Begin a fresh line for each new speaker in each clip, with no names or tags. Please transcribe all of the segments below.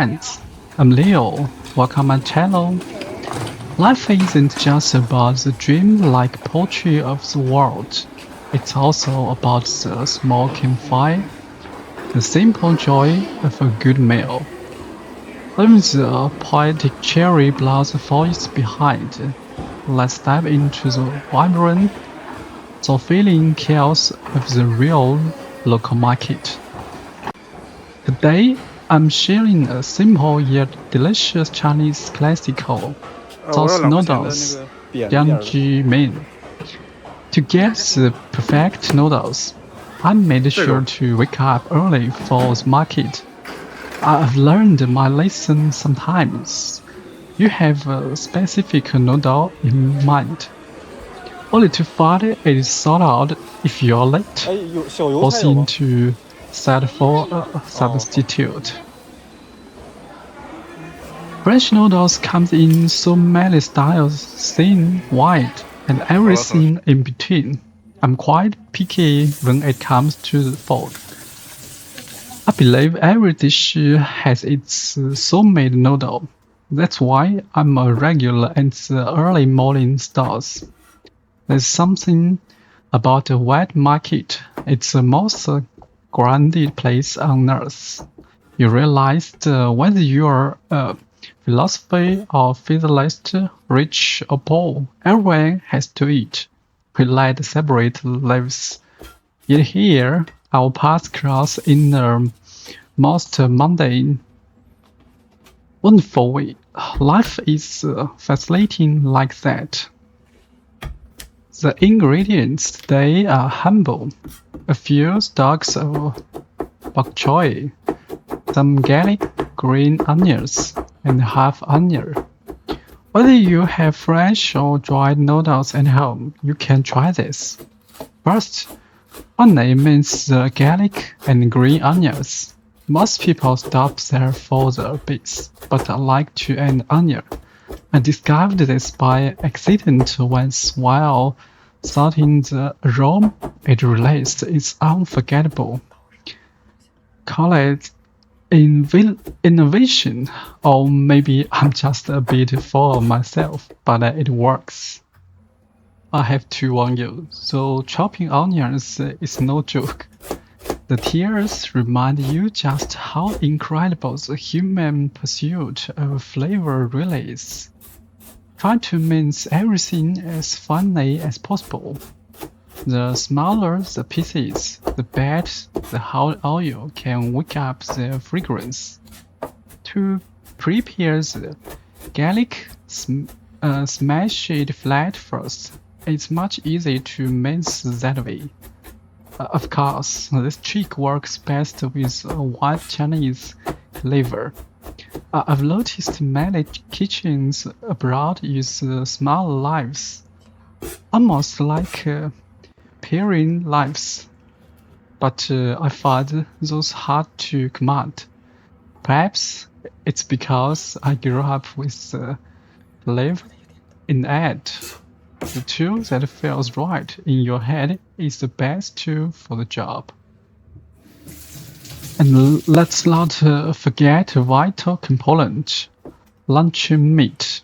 friends, I'm Leo. Welcome my channel. Life isn't just about the dream-like poetry of the world. It's also about the small campfire, the simple joy of a good meal. Leaving the poetic cherry blossom voice behind, let's dive into the vibrant, fulfilling chaos of the real local market. Today, I'm sharing a simple yet delicious Chinese classical,
我有
those
2块钱的那
noodles,
个扁一点的。
Jiangji To get the perfect noodles, I made sure to wake up early for the market. I've learned my lesson sometimes. You have a specific noodle in mind, only to find it sold out if you're late,
哎，有小油菜有
forcing
吗？
to settle for a substitute. Fresh noodles comes in so many styles, thin, wide, and everything in between. I'm quite picky when it comes to the food. I believe every dish has its soul-made noodle. That's why I'm a regular at the early morning stalls. There's something about a wet market. It's the most grounded place on earth. You realize whether you're a philosopher or physicist, rich or poor, everyone has to eat. We like separate lives. Yet here, our paths cross in the most mundane, wonderful way. Life is fascinating like that. The ingredients today are humble. A few stalks of bok choy, some garlic, green onions, and half onion. Whether you have fresh or dried noodles at home, you can try this. First, onion means garlic and green onions. Most people stop there for the base, but I like to add onion. I discovered this by accident once while sorting the aroma it released. It's unforgettable. Call it innovation, or maybe I'm just a bit full of myself, but it works. I have to warn you, so chopping onions is no joke. The tears remind you just how incredible the human pursuit of flavor really is. Try to mince everything as finely as possible. The smaller the pieces, the better the hot oil can wake up the fragrance. To prepare the garlic, smash it flat first. It's much easier to mince that way. Of course, this trick works best with a white Chinese cleaver. I've noticed many kitchens abroad use small knives, almost like paring knives, but I find those hard to command. Perhaps it's because I grew up with live in ad. The tool that feels right in your head is the best tool for the job. And let's not forget a vital component, luncheon meat.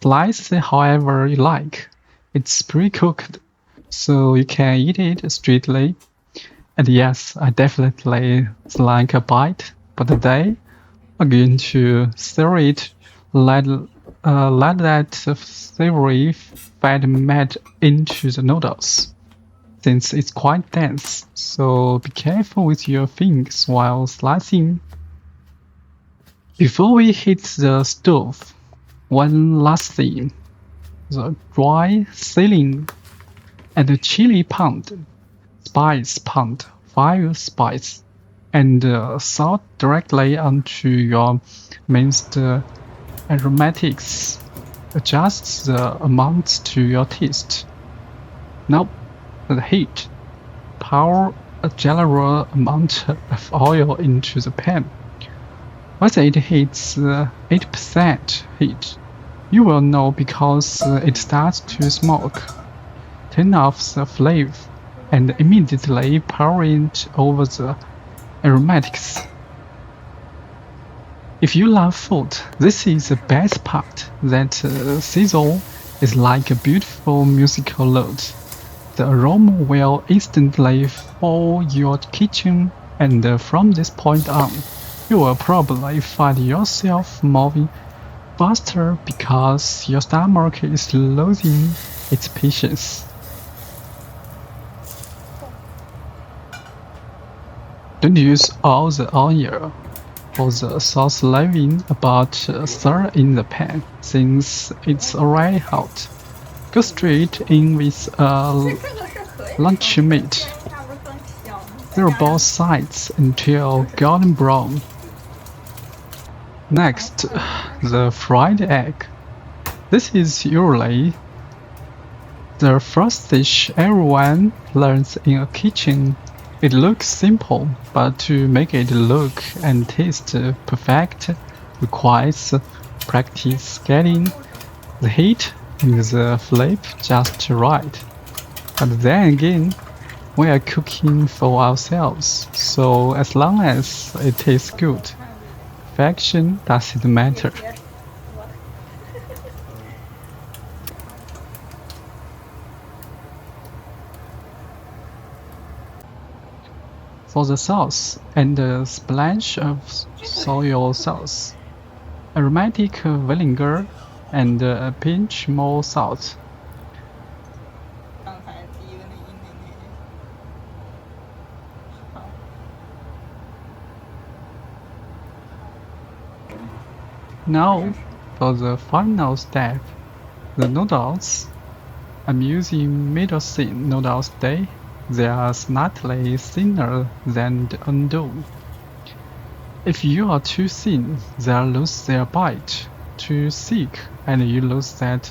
Slice it however you like. It's pre-cooked, so you can eat it straightly. And yes, I definitely like a bite, but today I'm going to stir it, let that savory fat melt into the noodles, since it's quite dense, so be careful with your fingers while slicing. Before we hit the stove, one last thing, the dry seasoning and the chili pound, spice pound, 5 spice, and salt directly onto your minced aromatics. Adjust the amounts to your taste. Now, the heat. Pour a generous amount of oil into the pan. Once it hits 8% heat, you will know because it starts to smoke. Turn off the flame and immediately pour it over the aromatics. If you love food, this is the best part. That sizzle is like a beautiful musical note. The aroma will instantly fill your kitchen, and from this point on, you will probably find yourself moving faster because your stomach is losing its patience. Don't use all the oil or the sauce leaving about stir in the pan since it's already hot. Go straight in with lunch meat. Stir both sides until golden brown. Next, the fried egg. This is usually the first dish everyone learns in a kitchen. It looks simple, but to make it look and taste perfect requires practice getting the heat and the flame just right. But then again, we are cooking for ourselves, so as long as it tastes good, perfection doesn't matter. For the sauce, and a splash of soy sauce, aromatic vinegar, and a pinch more salt. Now, for the final step, the noodles. I'm using middle thin noodles today. They are slightly thinner than the undo. If you are too thin, they'll lose their bite. Too thick, and you lose that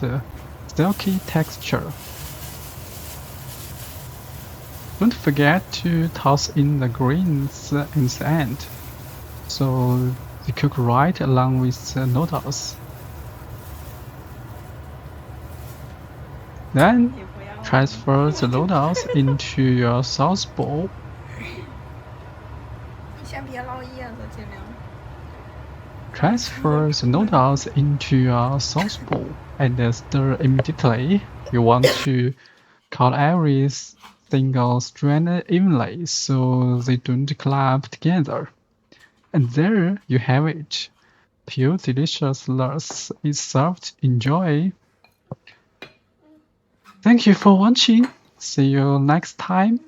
silky texture. Don't forget to toss in the greens in the end, so they cook right along with the noodles. Then transfer the noodles into your sauce bowl. Transfer the noodles into your sauce bowl and stir immediately. You want to cut every single strand evenly so they don't clump together. And there you have it. Pure deliciousness is served. Enjoy. Thank you for watching. See you next time.